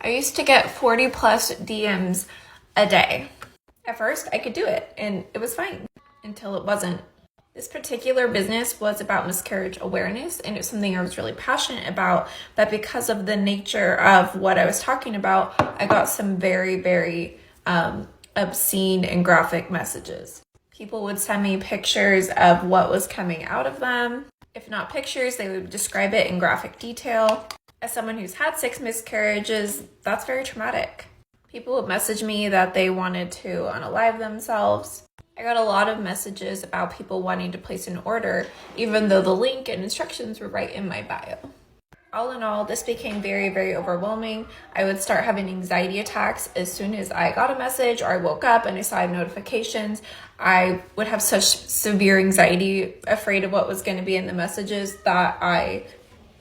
I used to get 40 plus DMs a day. At first, I could do it and it was fine until it wasn't. This particular business was about miscarriage awareness, and it's something I was really passionate about, but because of the nature of what I was talking about, I got some very, very obscene and graphic messages. People would send me pictures of what was coming out of them. If not pictures, they would describe it in graphic detail. As someone who's had 6 miscarriages, that's very traumatic. People would message me that they wanted to unalive themselves. I got a lot of messages about people wanting to place an order, even though the link and instructions were right in my bio. All in all, this became very, very overwhelming. I would start having anxiety attacks as soon as I got a message or I woke up and I saw notifications. I would have such severe anxiety, afraid of what was going to be in the messages, that I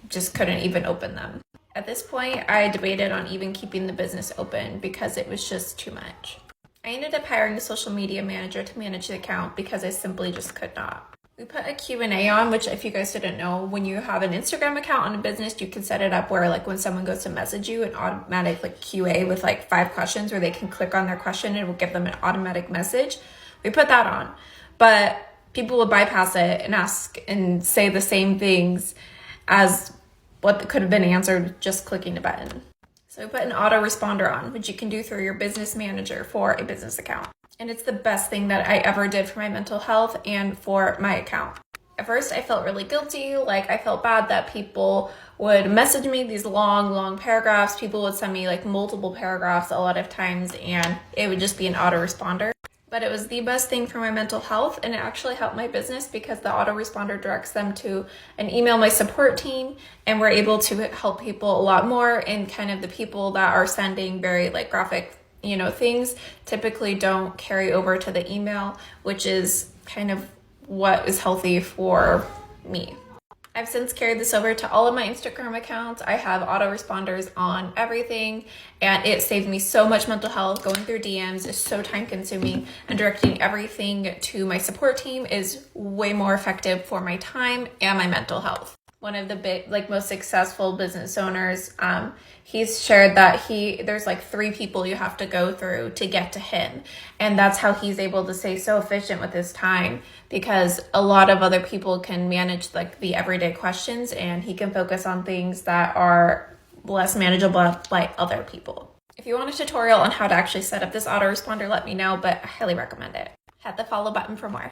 just couldn't even open them. At this point, I debated on even keeping the business open because it was just too much. I ended up hiring a social media manager to manage the account because I simply just could not. We put a Q&A on, which if you guys didn't know, when you have an Instagram account on a business, you can set it up where like when someone goes to message you, an automatic like QA with like 5 questions where they can click on their question and it will give them an automatic message. We put that on, but people would bypass it and ask and say the same things as what could have been answered just clicking a button. So we put an autoresponder on, which you can do through your business manager for a business account. And it's the best thing that I ever did for my mental health and for my account. At first, I felt really guilty. Like I felt bad that people would message me these long paragraphs. People would send me like multiple paragraphs a lot of times, and it would just be an autoresponder. But it was the best thing for my mental health, and it actually helped my business because the autoresponder directs them to an email my support team, and we're able to help people a lot more. And kind of the people that are sending very like graphic, things typically don't carry over to the email, which is kind of what is healthy for me. I've since carried this over to all of my Instagram accounts. I have autoresponders on everything, and it saved me so much mental health. Going through DMs is so time consuming, and directing everything to my support team is way more effective for my time and my mental health. One of the most successful business owners, he's shared that there's like 3 people you have to go through to get to him. And that's how he's able to stay so efficient with his time, because a lot of other people can manage like the everyday questions, and he can focus on things that are less manageable by other people. If you want a tutorial on how to actually set up this autoresponder, let me know, but I highly recommend it. Hit the follow button for more.